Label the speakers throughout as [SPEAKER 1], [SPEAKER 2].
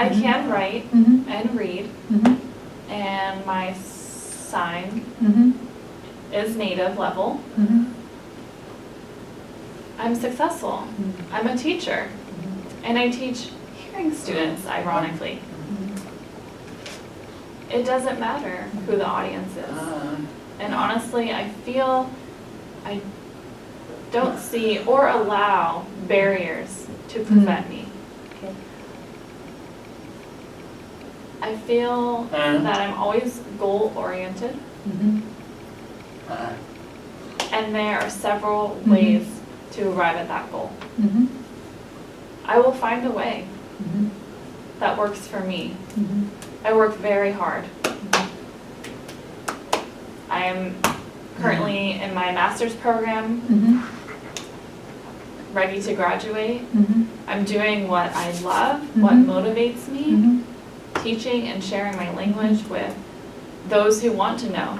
[SPEAKER 1] I can write and read, and my sign is native level. I'm successful. I'm a teacher, and I teach hearing students, ironically. It doesn't matter who the audience is. And honestly, I feel I don't see or allow barriers to prevent me.
[SPEAKER 2] Okay.
[SPEAKER 1] I feel that I'm always goal-oriented, and there are several ways to arrive at that goal. I will find a way that works for me. I work very hard. I am currently in my master's program, ready to graduate. I'm doing what I love, what motivates me, teaching and sharing my language with those who want to know,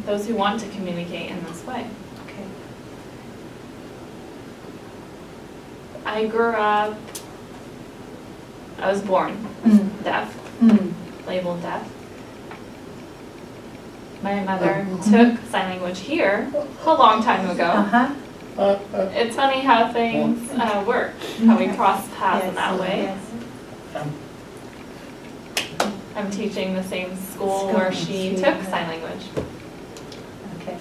[SPEAKER 1] those who want to communicate in this way.
[SPEAKER 2] Okay.
[SPEAKER 1] I grew up, I was born deaf, labeled deaf. My mother took sign language here a long time ago. It's funny how things work, how we cross paths in that way. I'm teaching the same school where she took sign language.
[SPEAKER 2] Okay.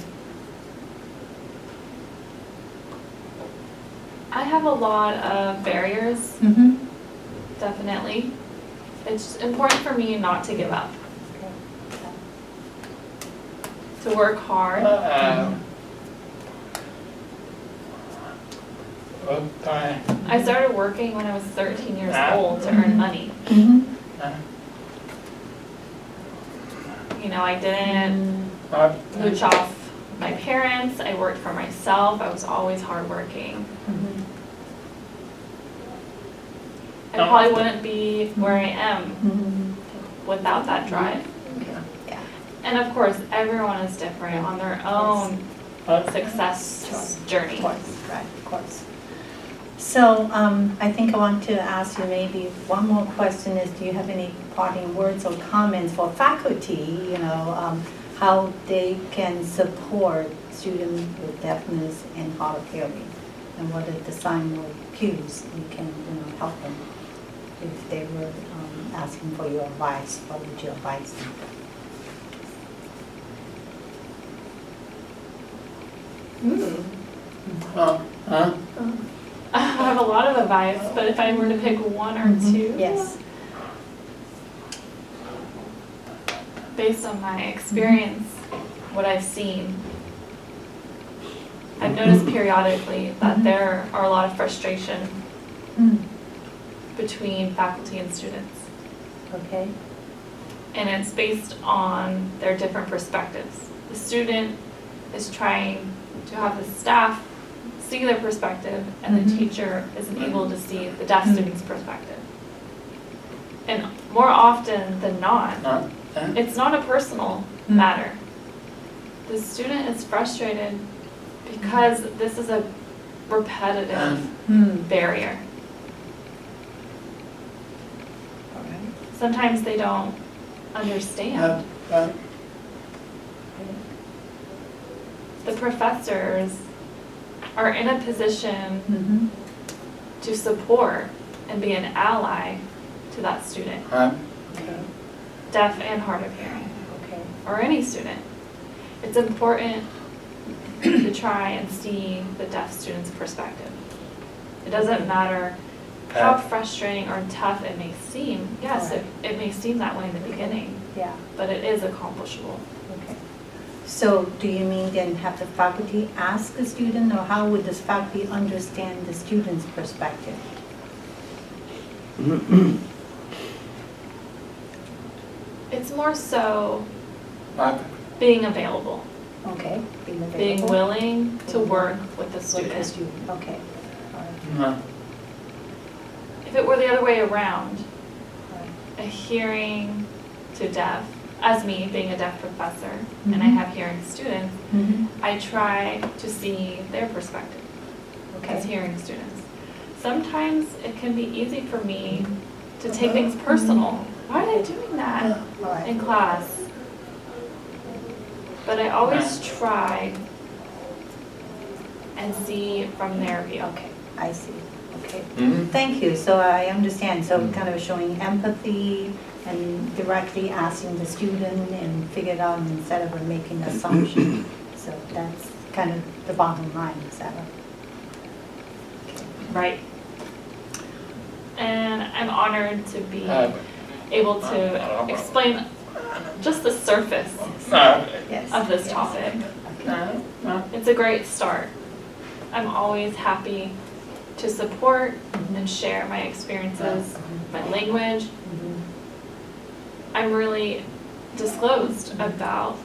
[SPEAKER 1] I have a lot of barriers, definitely. It's important for me not to give up, to work hard. I started working when I was 13 years old to earn money. You know, I didn't mooch off my parents. I worked for myself. I was always hardworking. I probably wouldn't be where I am without that drive.
[SPEAKER 2] Yeah.
[SPEAKER 1] And of course, everyone is different on their own success journey.
[SPEAKER 2] Of course, right, of course. So I think I want to ask you maybe one more question is, do you have any parting words or comments for faculty, you know, how they can support students with deafness and hard of hearing? And what are the sign or cues you can, you know, help them if they were asking for your advice? What would you advise them?
[SPEAKER 1] I have a lot of advice, but if I were to pick one or two,
[SPEAKER 2] Yes.
[SPEAKER 1] based on my experience, what I've seen, I've noticed periodically that there are a lot of frustration between faculty and students.
[SPEAKER 2] Okay.
[SPEAKER 1] And it's based on their different perspectives. The student is trying to have the staff see their perspective, and the teacher isn't able to see the deaf student's perspective. And more often than not, it's not a personal matter. The student is frustrated because this is a repetitive barrier. Sometimes they don't understand. The professors are in a position to support and be an ally to that student, deaf and hard of hearing, or any student. It's important to try and see the deaf student's perspective. It doesn't matter how frustrating or tough it may seem. Yes, it may seem that way in the beginning, but it is accomplishable.
[SPEAKER 2] Okay. So do you mean then have the faculty ask the student, or how would the faculty understand the student's perspective?
[SPEAKER 1] It's more so being available,
[SPEAKER 2] Okay.
[SPEAKER 1] being willing to work with the
[SPEAKER 2] With the
[SPEAKER 1] student.
[SPEAKER 2] student. Okay. All right.
[SPEAKER 1] If it were the other way around,
[SPEAKER 2] All right.
[SPEAKER 1] a hearing to deaf, as me being a deaf professor, and I have hearing students, I try to see their perspective as
[SPEAKER 2] Okay.
[SPEAKER 1] hearing students. sometimes it can be easy for me to take things personal. Why are they doing that in class? But I always try and see from their view.
[SPEAKER 2] Okay, I see. Okay, thank you. So I understand. So kind of showing empathy and directly asking the student and figure it out instead of making an assumption. So that's kind of the bottom line, is that right?
[SPEAKER 1] Right. And I'm honored to be able to explain just the surface of this topic. It's a great start. I'm always happy to support and share my experiences, my language. I'm really disclosed about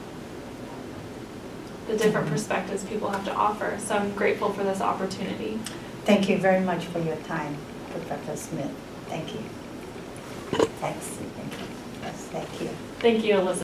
[SPEAKER 1] the different perspectives people have to offer. So I'm grateful for this opportunity.
[SPEAKER 2] Thank you very much for your time, Professor Smith. Thank you. Thanks. Thank you. Yes, thank you.
[SPEAKER 1] Thank you, Elizabeth.